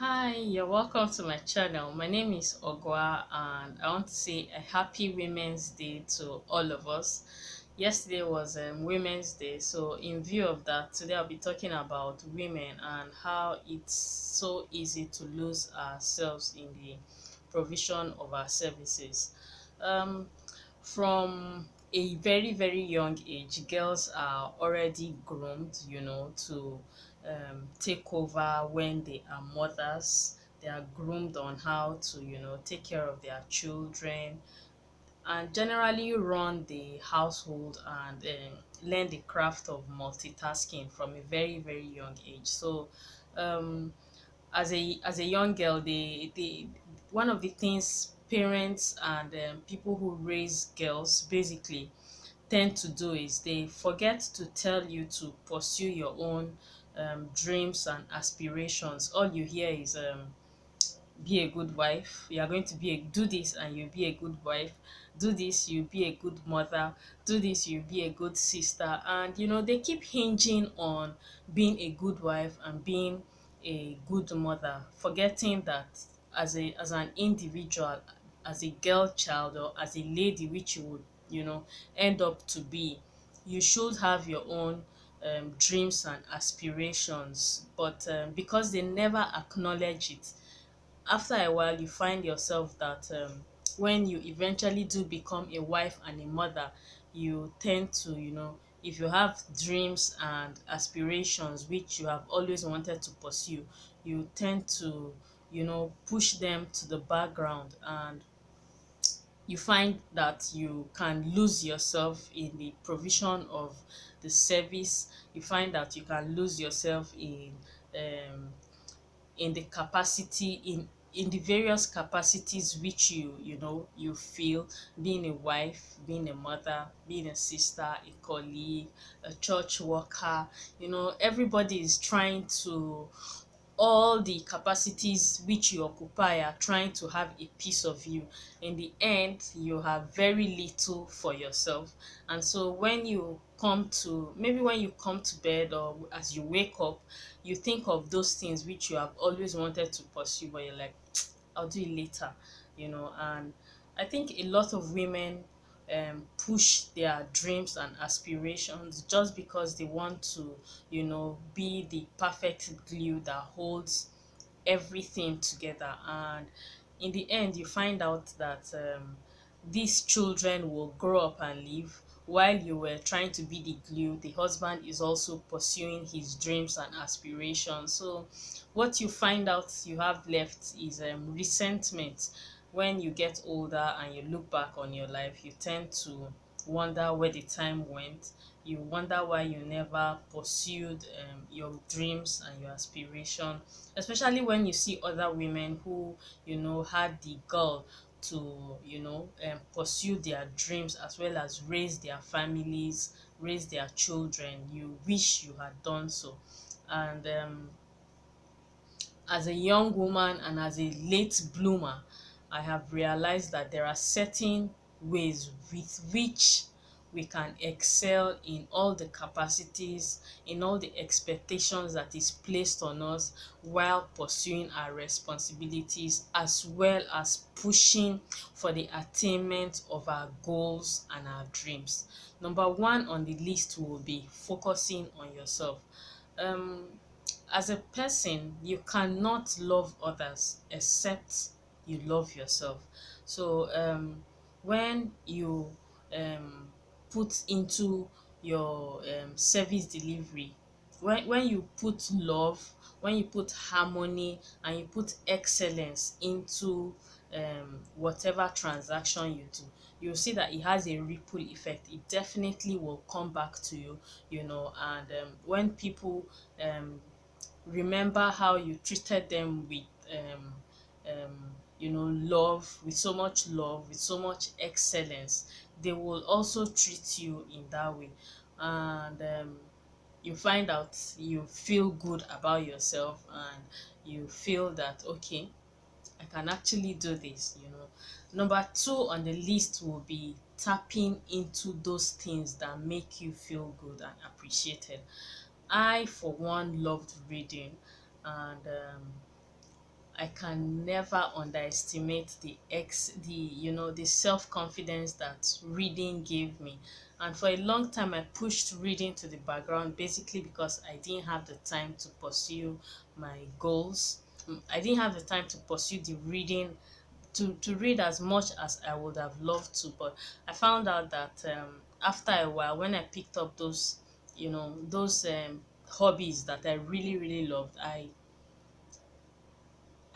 Hi, you're welcome to my channel. My name is Ogwa, and I want to say a happy Women's Day to all of us. Yesterday was Women's Day, so in view of that, today I'll be talking about women and how it's so easy to lose ourselves in the provision of our services. Um, from a very young age, girls are already groomed, to take over when they are mothers. They are groomed on how to, take care of their children and generally run the household and learn the craft of multitasking from a very young age. So, um, as a young girl, they one of the things parents and people who raise girls basically tend to do is they forget to tell you to pursue your own dreams and aspirations. All you hear is be a good wife. You are going to be a do this and you'll be a good wife. Do this, you'll be a good mother. Do this, you'll be a good sister. And they keep hinging on being a good wife and being a good mother, forgetting that as an individual, as a girl child or as a lady, which you would, end up to be, you should have your own dreams and aspirations. But because they never acknowledge it, after a while you find yourself that when you eventually do become a wife and a mother, you tend to, if you have dreams and aspirations which you have always wanted to pursue, you tend to, push them to the background, and you find that you can lose yourself in the provision of the service. You find that you can lose yourself um in the capacity in the various capacities which you feel, being a wife, being a mother, being a sister, a colleague, a church worker. Everybody is trying to, all the capacities which you occupy are trying to have a piece of you. In the end, you have very little for yourself. And so when you come to bed or as you wake up, you think of those things which you have always wanted to pursue, but you're like, I'll do it later, and I think a lot of women push their dreams and aspirations just because they want to, be the perfect glue that holds everything together. And in the end, you find out that these children will grow up and live while you were trying to be the glue. The husband is also pursuing his dreams and aspirations. So what you find out you have left is resentment. When you get older and you look back on your life, you tend to wonder where the time went. You wonder why you never pursued your dreams and your aspiration, especially when you see other women who, had the gall to, pursue their dreams as well as raise their families, raise their children. You wish you had done so. And as a young woman and as a late bloomer, I have realized that there are certain ways with which we can excel in all the capacities, in all the expectations that is placed on us while pursuing our responsibilities, as well as pushing for the attainment of our goals and our dreams. Number one on the list will be focusing on yourself. Um, as a person, you cannot love others except you love yourself. So when you put into your service delivery, when you put love, when you put harmony and you put excellence into whatever transaction you do, you'll see that it has a ripple effect. It definitely will come back to you, and when people um remember how you treated them with love, with so much love, with so much excellence, they will also treat you in that way. And you find out you feel good about yourself, and you feel that, okay, I can actually do this. Number two on the list will be tapping into those things that make you feel good and appreciated. I, for one, loved reading, and I can never underestimate the self-confidence that reading gave me. And for a long time I pushed reading to the background, basically because I didn't have the time to pursue my goals. I didn't have the time to pursue the reading, to read as much as I would have loved to. But I found out that after a while, when I picked up those hobbies that I really really loved, I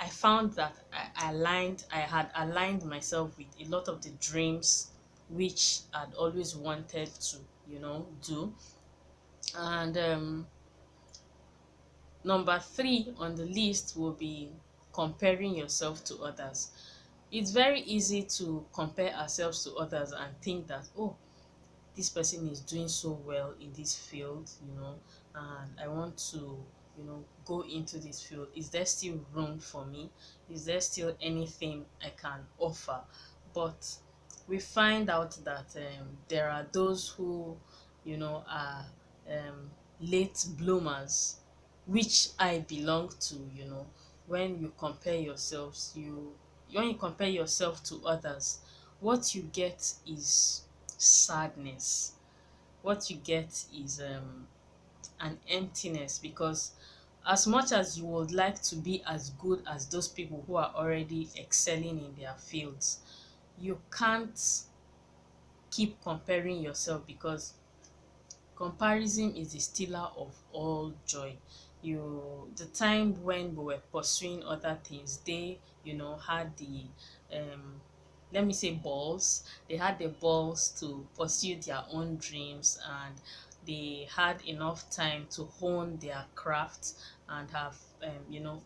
found that I had aligned myself with a lot of the dreams which I'd always wanted to do. And number three on the list will be comparing yourself to others. It's very easy to compare ourselves to others and think that, oh, this person is doing so well in this field, and I want to, go into this field. Is there still room for me? Is there still anything I can offer? But we find out that there are those who, are late bloomers, which I belong to. When you compare yourselves, when you compare yourself to others, what you get is sadness. What you get is an emptiness, because as much as you would like to be as good as those people who are already excelling in their fields, you can't keep comparing yourself, because comparison is the stealer of all joy. The time when we were pursuing other things, they, had the let me say balls. They had the balls to pursue their own dreams, and they had enough time to hone their craft and have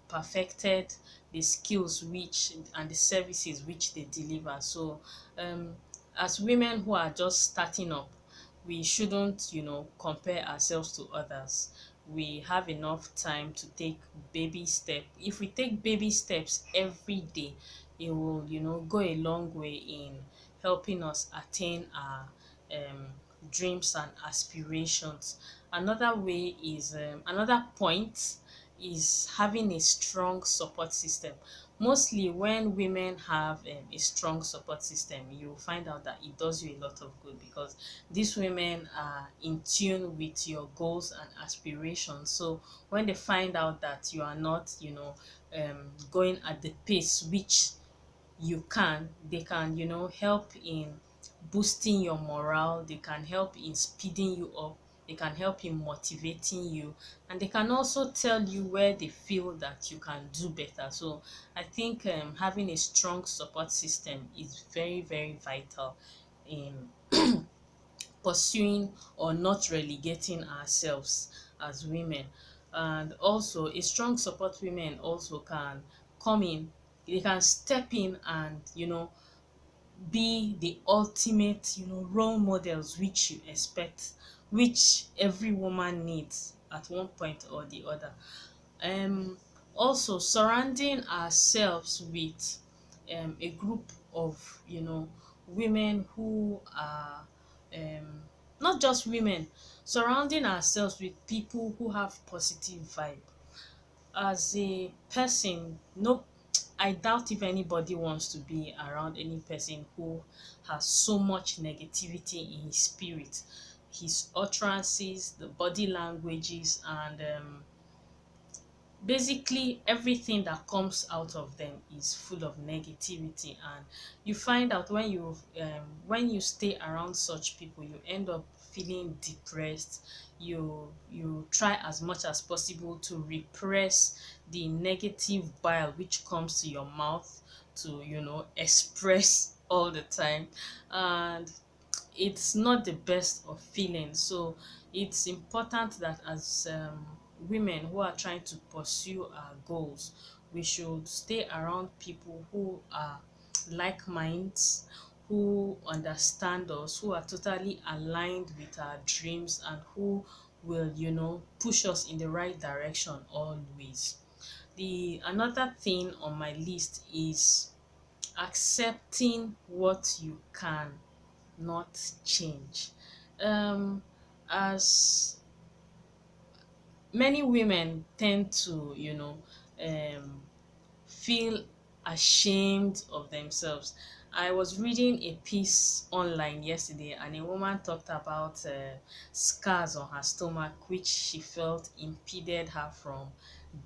perfected the skills which and the services which they deliver. So um as women who are just starting up, we shouldn't compare ourselves to others. We have enough time to take baby steps. If we take baby steps every day, it will go a long way in helping us attain our um dreams and aspirations. Another way is another point is having a strong support system. Mostly when women have a strong support system, you find out that it does you a lot of good, because these women are in tune with your goals and aspirations. So when they find out that you are not going at the pace which they can help in boosting your morale, they can help in speeding you up, they can help in motivating you, and they can also tell you where they feel that you can do better. So I think having a strong support system is very very vital in pursuing or not relegating ourselves as women. And also a strong support women also can come in, they can step in and be the ultimate role models which you expect, which every woman needs at one point or the other. um Also surrounding ourselves with a group of women who are um not just women, surrounding ourselves with people who have positive vibe. As a person, no, I doubt if anybody wants to be around any person who has so much negativity in his spirit. His utterances, the body languages, and basically everything that comes out of them is full of negativity. And you find out when you stay around such people, you end up feeling depressed. You try as much as possible to repress the negative bile which comes to your mouth to express all the time. And it's not the best of feelings. So it's important that as women who are trying to pursue our goals, we should stay around people who are like minds, who understand us, who are totally aligned with our dreams, and who will push us in the right direction always. The another thing on my list is accepting what you can not change. As many women tend to um feel ashamed of themselves. I was reading a piece online yesterday, and a woman talked about scars on her stomach, which she felt impeded her from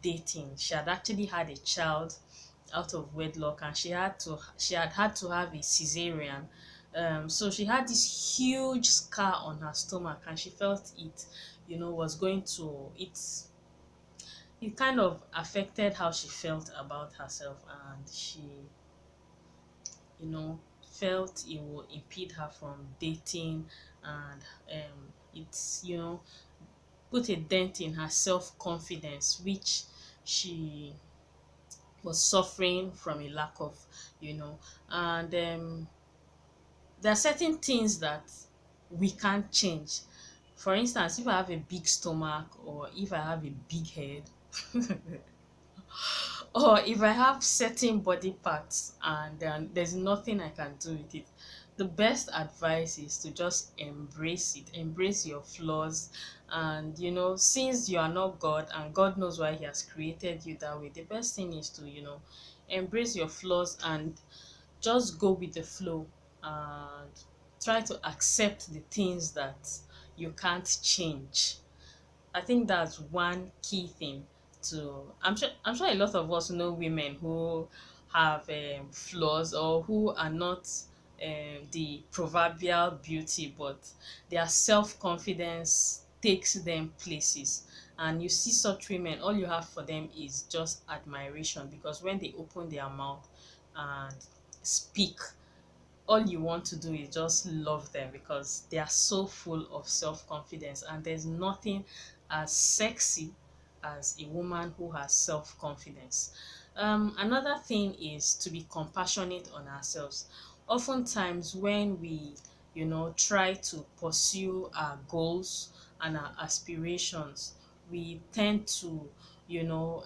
dating. She had actually had a child out of wedlock, and she had had to have a cesarean. So she had this huge scar on her stomach, and she felt it, was going to it kind of affected how she felt about herself, and she, felt it will impede her from dating, and it's, put a dent in her self-confidence, which she was suffering from a lack of, you know and there are certain things that we can't change. For instance, if I have a big stomach, or if I have a big head, or if I have certain body parts and there's nothing I can do with it, the best advice is to just embrace it, embrace your flaws. And since you are not God, and God knows why He has created you that way, the best thing is to, embrace your flaws and just go with the flow, and try to accept the things that you can't change. I think that's one key thing to. I'm sure a lot of us know women who have flaws, or who are not the proverbial beauty, but their self confidence takes them places. And you see such women, all you have for them is just admiration, because when they open their mouth and speak, all you want to do is just love them, because they are so full of self-confidence, and there's nothing as sexy as a woman who has self-confidence. Another thing is to be compassionate on ourselves. Oftentimes when we, try to pursue our goals and our aspirations, we tend to, you know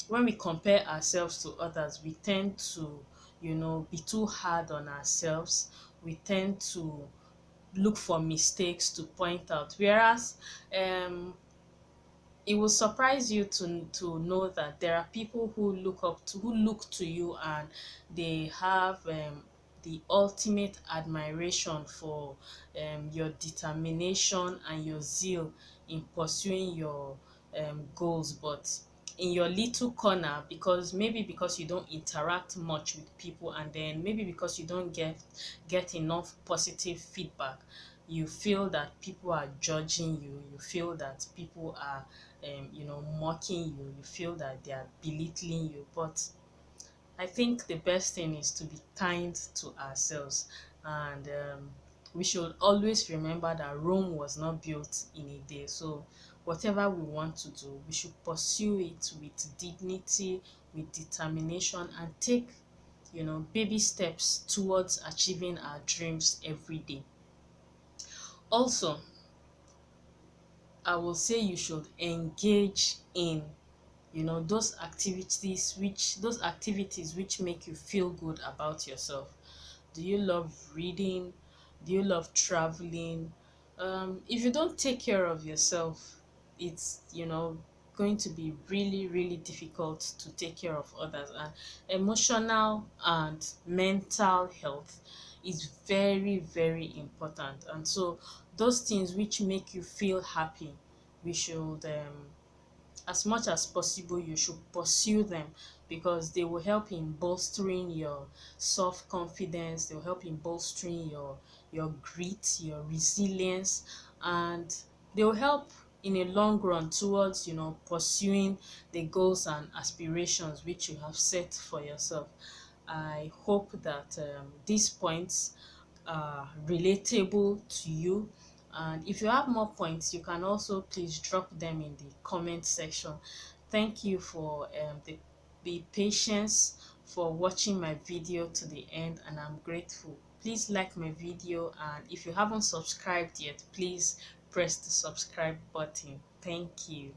when we compare ourselves to others, we tend to, be too hard on ourselves. We tend to look for mistakes to point out. Whereas, it will surprise you to know that there are people who look to you, and they have the ultimate admiration for your determination and your zeal in pursuing your goals. But in your little corner, because you don't interact much with people, and then maybe because you don't get enough positive feedback, you feel that people are judging you, you feel that people are mocking you, you feel that they are belittling you. But I think the best thing is to be kind to ourselves, and we should always remember that Rome was not built in a day. So whatever we want to do, we should pursue it with dignity, with determination, and take, baby steps towards achieving our dreams every day. Also, I will say you should engage in, those activities which make you feel good about yourself. Do you love reading? Do you love traveling? If you don't take care of yourself, it's, going to be really, really difficult to take care of others. And emotional and mental health is very, very important. And so those things which make you feel happy, we should, as much as possible, you should pursue them, because they will help in bolstering your self-confidence. They will help in bolstering your grit, your resilience, and they will help in a long run towards, pursuing the goals and aspirations which you have set for yourself. I hope that these points are relatable to you. And if you have more points, you can also please drop them in the comment section. Thank you for the patience for watching my video to the end, and I'm grateful. Please like my video, and if you haven't subscribed yet, please press the subscribe button. Thank you.